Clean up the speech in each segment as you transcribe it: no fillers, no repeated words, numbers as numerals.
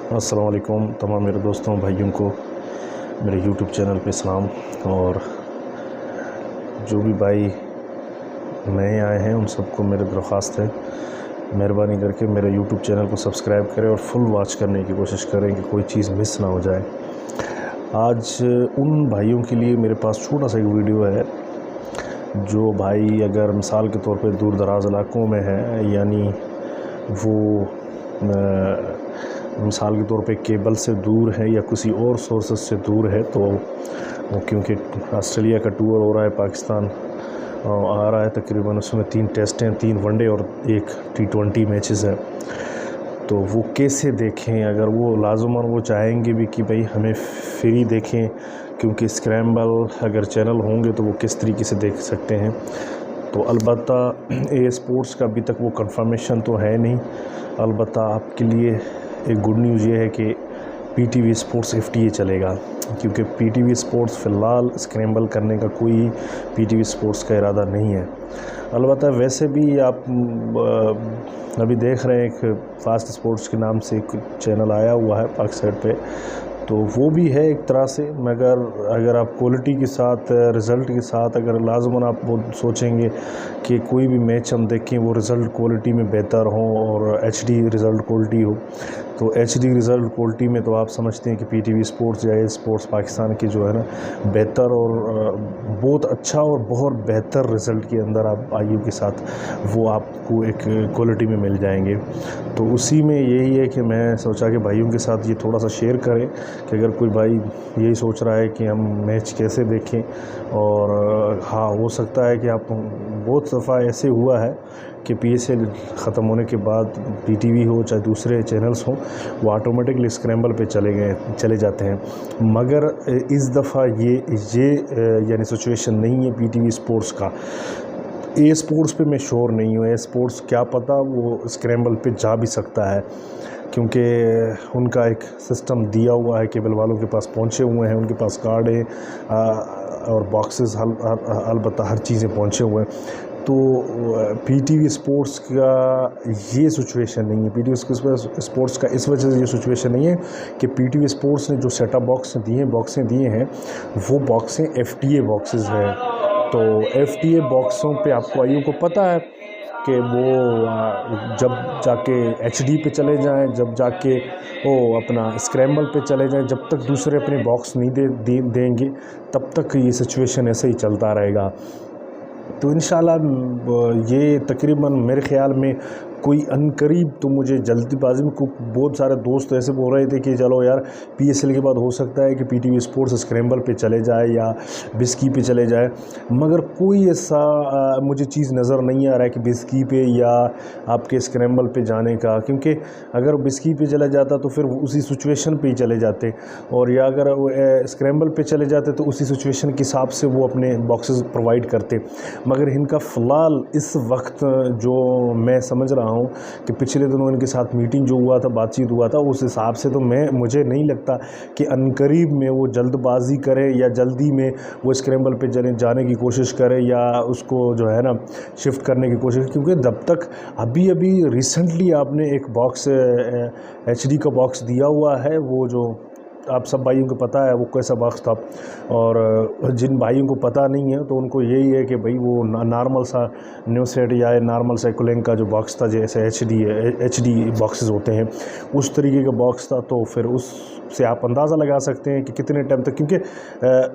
अस्सलाम वालेकुम तमाम मेरे दोस्तों भाइयों को मेरे यूट्यूब चैनल पे सलाम। और जो भी भाई नए आए हैं उन सबको मेरी दरख्वास्त है, मेहरबानी करके मेरे यूट्यूब चैनल को सब्सक्राइब करें और फुल वॉच करने की कोशिश करें कि कोई चीज़ मिस ना हो जाए। आज उन भाइयों के लिए मेरे पास छोटा सा एक वीडियो है जो भाई अगर मिसाल के तौर पे दूर दराज इलाकों में है, यानी वो मिसाल के तौर पे केबल से दूर है या किसी और सोर्सेस से दूर है, तो वो क्योंकि ऑस्ट्रेलिया का टूर हो रहा है, पाकिस्तान आ रहा है, तकरीबन उसमें 3 टेस्ट हैं, 3 वनडे और 1 T20 मैचेस हैं, तो वो कैसे देखें। अगर वो लाज़िमन वो चाहेंगे भी कि भाई हमें फ्री देखें, क्योंकि स्क्रैम्बल अगर चैनल होंगे तो वो किस तरीके से देख सकते हैं। तो अलबत्ता ए स्पोर्ट्स का अभी तक वो कंफर्मेशन तो है नहीं। अलबत्ता आपके लिए एक गुड न्यूज़ ये है कि PTV स्पोर्ट्स FTA चलेगा, क्योंकि PTV स्पोर्ट्स फ़िलहाल स्क्रैम्बल करने का कोई PTV स्पोर्ट्स का इरादा नहीं है। अलबत्ता वैसे भी आप अभी देख रहे हैं एक फास्ट स्पोर्ट्स के नाम से एक चैनल आया हुआ है पाक साइड पे, तो वो भी है एक तरह से, मगर अगर आप क्वालिटी के साथ रिज़ल्ट के साथ अगर लाज़िमन आप वो सोचेंगे कि कोई भी मैच हम देखें वो रिज़ल्ट क्वालिटी में बेहतर हो और HD रिज़ल्ट क्वालिटी हो, तो HD रिज़ल्ट क्वालिटी में तो आप समझते हैं कि PTV स्पोर्ट्स या स्पोर्ट्स पाकिस्तान की जो है ना बेहतर और बहुत अच्छा और बहुत बेहतर रिज़ल्ट के अंदर आप आईयू के साथ वो आपको एक क्वालिटी में मिल जाएंगे। तो उसी में यही है कि मैं सोचा कि भाइयों के साथ ये थोड़ा सा शेयर करें कि अगर कोई भाई यही सोच रहा है कि हम मैच कैसे देखें, और हाँ हो सकता है कि आप बहुत दफ़ा ऐसे हुआ है कि PSL ख़त्म होने के बाद PTV हो चाहे दूसरे चैनल्स हों वो ऑटोमेटिकली स्क्रैम्बल पे चले जाते हैं, मगर इस दफ़ा ये यानी सिचुएशन नहीं है PTV स्पोर्ट्स का। स्पोर्ट्स पे मैं श्योर नहीं हूँ, स्पोर्ट्स क्या पता वो स्क्रैम्बल पे जा भी सकता है, क्योंकि उनका एक सिस्टम दिया हुआ है, केबल वालों के पास पहुँचे हुए हैं, उनके पास कार्ड है और बॉक्सेस अलबत्ता हर चीज़ें पहुँचे हुए हैं। तो PTV स्पोर्ट्स का ये सिचुएशन नहीं है, PTV स्पोर्ट्स का इस वजह से ये सिचुएशन नहीं है कि PTV स्पोर्ट्स ने जो सेटअप बॉक्सें दिए हैं वो बॉक्सें FTA बॉक्सेस हैं। तो FTA बॉक्सों पे आपको आईयू को पता है कि वो जब जाके HD पे चले जाएं, जब जाके वो अपना स्क्रैम्बल पे चले जाएं, जब तक दूसरे अपने बॉक्स नहीं देंगे तब तक ये सिचुएशन ऐसे ही चलता रहेगा। तो इंशाल्लाह ये तकरीबन मेरे ख़्याल में कोई अनकरीब, तो मुझे जल्दीबाजी में बहुत सारे दोस्त ऐसे बोल रहे थे कि चलो यार PSL के बाद हो सकता है कि PTV स्पोर्ट्स स्क्रैम्बल पे चले जाए या बिस्की पे चले जाए, मगर कोई ऐसा मुझे चीज़ नज़र नहीं आ रहा है कि बिस्की पे या आपके स्क्रैम्बल पे जाने का, क्योंकि अगर बिस्की पे चला जाता तो फिर उसी सिचुएशन पे ही चले जाते, और या अगर स्क्रैम्बल पे चले जाते तो उसी सिचुएशन के हिसाब से वो अपने बॉक्सेस प्रोवाइड करते। मगर इनका फ़िलहाल इस वक्त जो मैं समझ रहा हूँ कि पिछले दिनों इनके साथ मीटिंग जो हुआ था, बातचीत हुआ था, उस हिसाब से तो मुझे नहीं लगता कि अनकरीब में वो जल्दबाजी करे या जल्दी में वो स्क्रैम्बल पे जाने की कोशिश करे या उसको जो है ना शिफ्ट करने की कोशिश, क्योंकि जब तक अभी रिसेंटली आपने एक बॉक्स HD का बॉक्स दिया हुआ है, वो जो आप सब भाइयों को पता है वो कैसा बॉक्स था, और जिन भाइयों को पता नहीं है तो उनको यही है कि भाई वो नॉर्मल सा न्यू सेट या नॉर्मल सा कूलिंग का जो बॉक्स था, जैसे HD बॉक्सेस होते हैं उस तरीके का बॉक्स था। तो फिर उससे आप अंदाज़ा लगा सकते हैं कि कितने टाइम तक, क्योंकि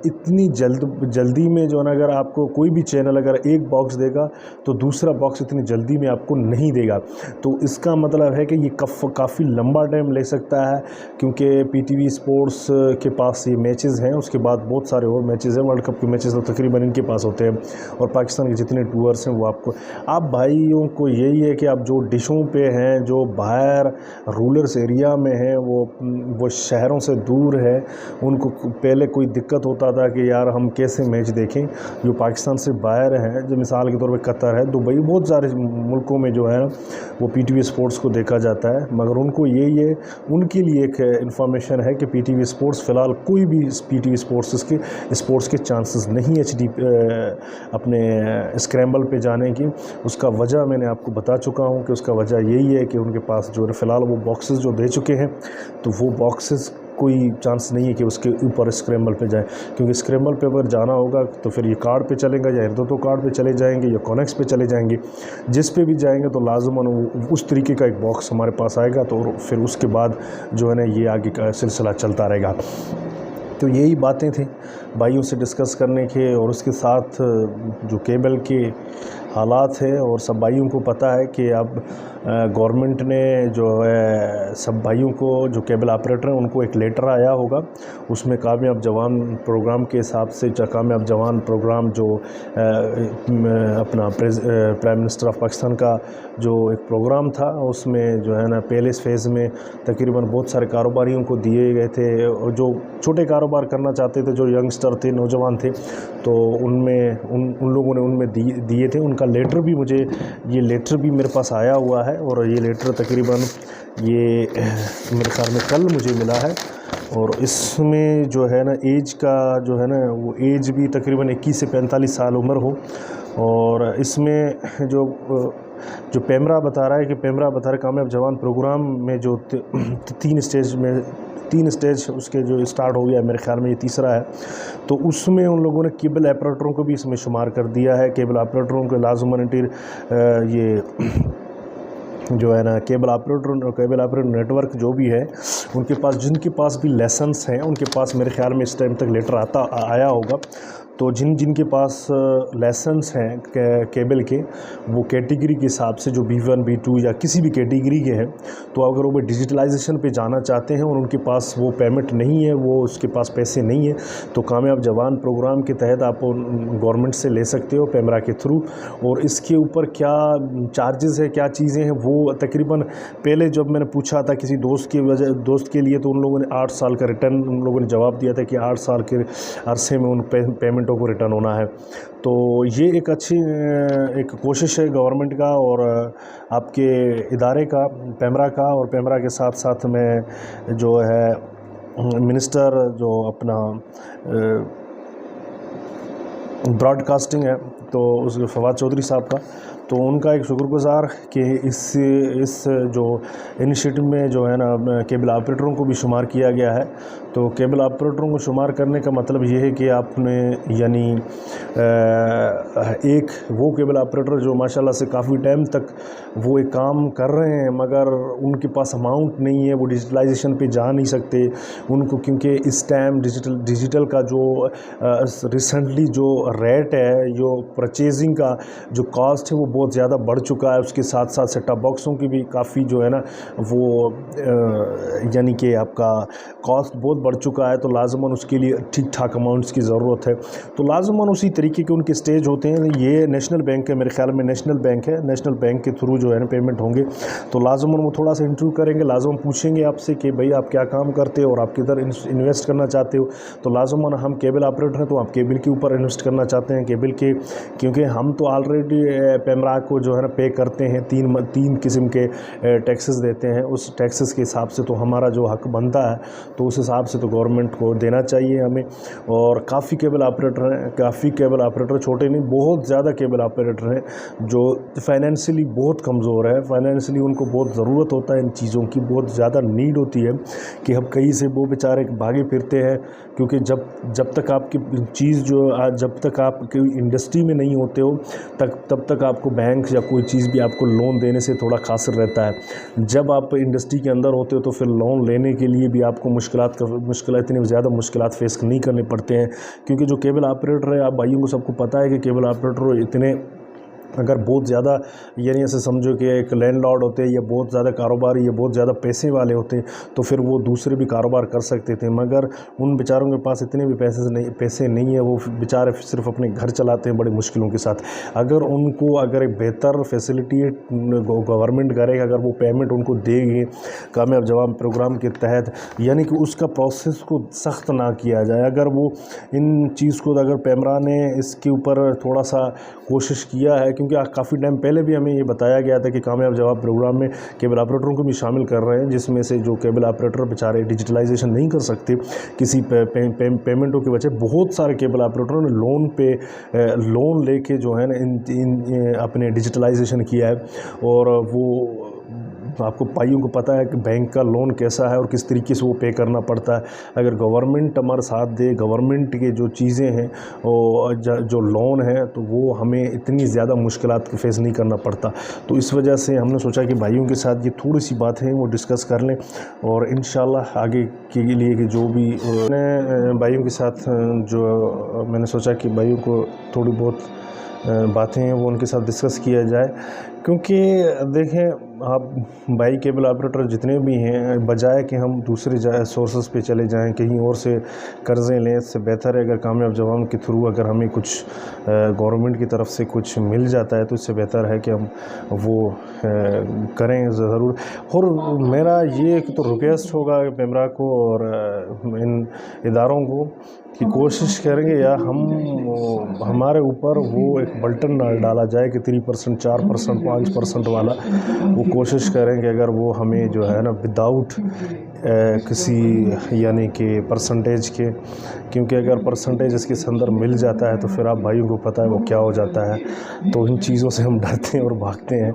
इतनी जल्दी में जो है ना, अगर आपको कोई भी चैनल अगर एक बॉक्स देगा तो दूसरा बॉक्स इतनी जल्दी में आपको नहीं देगा, तो इसका मतलब है कि ये काफ़ी लंबा टाइम ले सकता है, क्योंकि PTV स्पोर्ट्स के पास ये मैचेस हैं, उसके बाद बहुत सारे और मैचेस हैं, वर्ल्ड कप के मैचेस तो तकरीबन इनके पास होते हैं, और पाकिस्तान के जितने टूर्स हैं वो आप भाइयों को यही है कि आप जो डिशों पे हैं, जो बाहर रूरल्स एरिया में हैं, वो शहरों से दूर है, उनको पहले कोई दिक्कत होता था कि यार हम कैसे मैच देखें। जो पाकिस्तान से बाहर हैं, जो मिसाल के तौर पे कतर है, दुबई, बहुत सारे मुल्कों में जो है वो PTV स्पोर्ट्स को देखा जाता है, मगर उनको यही है, उनके लिए एक इन्फॉर्मेशन है कि PTV ٹی وی اسپورٹس فی الحال کوئی بھی پی ٹی وی اسپورٹس کے چانسز نہیں ایچ ڈی اپنے اسکریمبل پہ جانے کی. اس کا وجہ میں نے آپ کو بتا چکا ہوں کہ اس کا وجہ یہی ہے کہ ان کے پاس جو فی الحال وہ باکسز جو دے چکے ہیں تو وہ باکسز کوئی چانس نہیں ہے کہ اس کے اوپر اسکریمبل پہ جائیں, کیونکہ اسکریمبل پہ اگر جانا ہوگا تو پھر یہ کارڈ پہ چلیں گا یا اردو کارڈ پہ چلے جائیں گے یا کونیکس پہ چلے جائیں گے. جس پہ بھی جائیں گے تو لازماً اس طریقے کا ایک باکس ہمارے پاس آئے گا, تو پھر اس کے بعد جو ہے نا یہ آگے کا سلسلہ چلتا رہے گا. تو یہی باتیں تھیں بھائیوں سے ڈسکس کرنے کے, اور اس کے ساتھ جو کیبل کے حالات ہے, اور سب بھائیوں کو پتہ ہے کہ اب گورنمنٹ نے جو ہے سب بھائیوں کو جو کیبل آپریٹر ہیں ان کو ایک لیٹر آیا ہوگا, اس میں کامیاب جوان پروگرام کے حساب سے کامیاب جوان پروگرام جو اپنا پرائم منسٹر آف پاکستان کا جو ایک پروگرام تھا, اس میں جو ہے نا پہلے فیز میں تقریباً بہت سارے کاروباریوں کو دیے گئے تھے, جو چھوٹے کاروبار کرنا چاہتے تھے, جو ینگسٹر تھے, نوجوان تھے, تو ان لوگوں نے ان میں دیے تھے. ان کا لیٹر بھی یہ لیٹر بھی میرے پاس آیا ہوا ہے, اور یہ لیٹر تقریباً یہ میرے خیال میں کل مجھے ملا ہے. اور اس میں جو ہے نا ایج کا جو ہے نا وہ ایج بھی تقریباً 21 سے 45 سال عمر ہو, اور اس میں جو پیمرا بتا رہا ہے کامیاب جوان پروگرام میں جو تین اسٹیج اس کے جو اسٹارٹ ہو گیا ہے, میرے خیال میں یہ تیسرا ہے. تو اس میں ان لوگوں نے کیبل آپریٹروں کو بھی اس میں شمار کر دیا ہے. کیبل آپریٹروں کے لازماً یہ جو ہے نا کیبل آپریٹر نیٹ ورک جو بھی ہے ان کے پاس, جن کے پاس بھی لائسنس ہیں ان کے پاس میرے خیال میں اس ٹائم تک لیٹر آیا ہوگا. تو جن کے پاس لائسنس ہیں کیبل کے, وہ کیٹیگری کے حساب سے جو B1 B2 یا کسی بھی کیٹیگری کے ہیں, تو اگر وہ ڈیجیٹلائزیشن پہ جانا چاہتے ہیں اور ان کے پاس وہ پیمنٹ نہیں ہے, وہ اس کے پاس پیسے نہیں ہیں, تو کامیاب جوان پروگرام کے تحت آپ گورنمنٹ سے لے سکتے ہو پیمرا کے تھرو. اور اس کے اوپر کیا چارجز ہے, کیا چیزیں ہیں, وہ تقریباً پہلے جب میں نے پوچھا تھا کسی دوست کے لیے, تو ان لوگوں نے 8 سال کا ریٹرن ان لوگوں نے جواب دیا تھا کہ 8 سال کے عرصے میں ان پیمنٹوں کو ریٹرن ہونا ہے. تو یہ ایک اچھی ایک کوشش ہے گورنمنٹ کا اور آپ کے ادارے کا, پیمرا کا, اور پیمرا کے ساتھ ساتھ میں جو ہے منسٹر جو اپنا براڈ کاسٹنگ ہے تو اس فواد چودھری صاحب کا, تو ان کا ایک شکر گزار کہ اس جو انیشیٹو میں جو ہے نا کیبل آپریٹروں کو بھی شمار کیا گیا ہے. تو کیبل آپریٹروں کو شمار کرنے کا مطلب یہ ہے کہ آپ نے یعنی ایک وہ کیبل آپریٹر جو ماشاءاللہ سے کافی ٹائم تک وہ ایک کام کر رہے ہیں مگر ان کے پاس اماؤنٹ نہیں ہے, وہ ڈیجیٹلائزیشن پہ جا نہیں سکتے ان کو, کیونکہ اس ٹائم ڈیجیٹل کا جو ریسنٹلی جو ریٹ ہے, جو پرچیزنگ کا جو کاسٹ ہے وہ بہت زیادہ بڑھ چکا ہے. اس کے ساتھ ساتھ سیٹ ٹاپ باکسوں کی بھی کافی جو ہے نا وہ یعنی کہ آپ کا کاسٹ بہت بڑھ چکا ہے, تو لازماً اس کے لیے ٹھیک ٹھاک اماؤنٹس کی ضرورت ہے. تو لازماً اسی طریقے کے ان کے سٹیج ہوتے ہیں. یہ نیشنل بینک ہے, میرے خیال میں نیشنل بینک ہے, نیشنل بینک کے تھرو جو ہے نا پیمنٹ ہوں گے, تو لازماً وہ تھوڑا سا انٹرویو کریں گے, لازم پوچھیں گے آپ سے کہ بھئی آپ کیا کام کرتے ہو اور آپ کدھر انویسٹ کرنا چاہتے ہو. تو لازماً ہم کیبل آپریٹر ہیں تو آپ کیبل کے اوپر انویسٹ کرنا چاہتے ہیں, کیبل کے, کیونکہ ہم تو آلریڈی پیمرا کو جو ہے نا پے کرتے ہیں, تین قسم کے ٹیکسز دیتے ہیں. اس ٹیکسز کے حساب سے تو ہمارا جو حق بنتا ہے تو اس حساب سے تو گورنمنٹ کو دینا چاہیے ہمیں. اور کافی کیبل آپریٹر ہیں, کافی کیبل آپریٹر چھوٹے نہیں, بہت زیادہ کیبل آپریٹر ہیں جو فائنینشلی بہت کمزور ہے. فائنینشلی ان کو بہت ضرورت ہوتا ہے ان چیزوں کی, بہت زیادہ نیڈ ہوتی ہے کہ ہم کہیں سے وہ بیچارے بھاگے پھرتے ہیں, کیونکہ جب تک آپ کی چیز جب تک آپ انڈسٹری میں نہیں ہوتے ہو تب تک آپ کو بینک یا کوئی چیز بھی آپ کو لون دینے سے تھوڑا قاصر رہتا ہے. جب آپ انڈسٹری کے اندر ہوتے ہو تو پھر لون لینے کے لیے بھی آپ کو اتنی زیادہ مشکلات فیس نہیں کرنے پڑتے ہیں, کیونکہ جو کیبل آپریٹر ہے, آپ بھائیوں کو سب کو پتہ ہے کہ کیبل آپریٹر اتنے اگر بہت زیادہ یعنی ایسے سمجھو کہ ایک لینڈ لارڈ ہوتے ہیں یا بہت زیادہ کاروباری یا بہت زیادہ پیسے والے ہوتے ہیں تو پھر وہ دوسرے بھی کاروبار کر سکتے تھے, مگر ان بیچاروں کے پاس اتنے بھی پیسے نہیں ہیں, وہ بیچارے صرف اپنے گھر چلاتے ہیں بڑی مشکلوں کے ساتھ. اگر ایک بہتر فیسلٹی گورنمنٹ کرے گا, اگر وہ پیمنٹ ان کو دے گی کامیاب جوان پروگرام کے تحت, یعنی کہ اس کا پروسیس کو سخت نہ کیا جائے, اگر وہ ان چیز کو اگر پیمرا نے اس کے اوپر تھوڑا سا کوشش کیا ہے, क्योंकि काफ़ी टाइम पहले भी हमें ये बताया गया था कि कामयाब जवाब प्रोग्राम में केबल ऑपरेटरों को भी शामिल कर रहे हैं, जिसमें से जो केबल ऑपरेटर बेचारे डिजिटलाइजेशन नहीं कर सकते किसी पेमेंटों के वजह, बहुत सारे केबल ऑपरेटरों ने लोन लेके जो है ना अपने डिजिटलाइजेशन किया है। और वो आपको भाइयों को पता है कि बैंक का लोन कैसा है और किस तरीके से वो पे करना पड़ता है। अगर गवर्नमेंट हमारा साथ दे, गवर्नमेंट के जो चीज़ें हैं और जो लोन है, तो वो हमें इतनी ज़्यादा मुश्किलात फेस नहीं करना पड़ता। तो इस वजह से हमने सोचा कि भाइयों के साथ ये थोड़ी सी बातें हैं वो डिस्कस कर लें, और इंशाल्लाह आगे के लिए कि जो भी मैंने भाइयों के साथ जो मैंने सोचा कि भाइयों को थोड़ी बहुत बातें हैं वो उनके साथ डिस्कस किया जाए। क्योंकि देखें, आप भाई केबल ऑपरेटर जितने भी हैं, बजाय कि हम दूसरे सोर्सेस पे चले जाएं, कहीं और से कर्ज़े लें, इससे बेहतर है अगर कामयाब जवाब के थ्रू अगर हमें कुछ गवर्नमेंट की तरफ से कुछ मिल जाता है तो इससे बेहतर है कि हम वो करें ज़रूर। और मेरा ये तो रिक्वेस्ट होगा मेम्बरा को और इन इदारों को कि कोशिश करेंगे या हमारे ऊपर वो एक बटन डाला जाए कि 3%, 4%, 5% वाला, वो कोशिश करेंगे अगर वो हमें जो है ना विदाउट किसी यानी कि परसेंटेज के, क्योंकि अगर परसेंटेज इसके अंदर मिल जाता है तो फिर आप भाइयों को पता है वो क्या हो जाता है। तो इन चीज़ों से हम डरते हैं और भागते हैं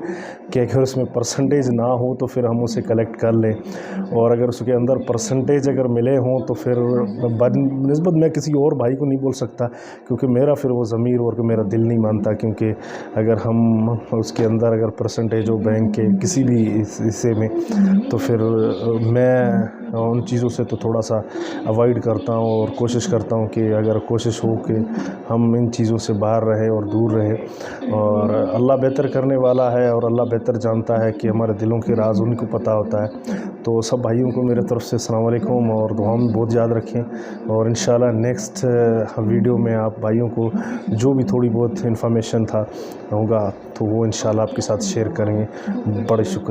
कि अगर उसमें परसेंटेज ना हो तो फिर हम उसे कलेक्ट कर लें, और अगर उसके अंदर परसेंटेज अगर मिले हों तो फिर बनिस्बत मैं किसी और भाई को नहीं बोल सकता, क्योंकि मेरा फिर वो ज़मीर और मेरा दिल नहीं मानता। क्योंकि अगर हम उसके अंदर अगर परसेंटेज हो बैंक के किसी भी हिस्से में, तो फिर मैं उन चीज़ों से तो थोड़ा सा अवॉइड करता हूँ और कोशिश करता हूँ कि अगर कोशिश हो कि हम इन चीज़ों से बाहर रहें और दूर रहें। और अल्लाह बेहतर करने वाला है और अल्लाह बेहतर जानता है कि हमारे दिलों के राज उनको पता होता है। तो सब भाइयों को मेरे तरफ से अस्सलाम वालेकुम, और दुआ में बहुत याद रखें। और इंशाल्लाह नेक्स्ट वीडियो में आप भाइयों को जो भी थोड़ी बहुत इन्फॉर्मेशन था होगा तो वो इंशाल्लाह आपके साथ शेयर करेंगे। बड़े शुक्रिया।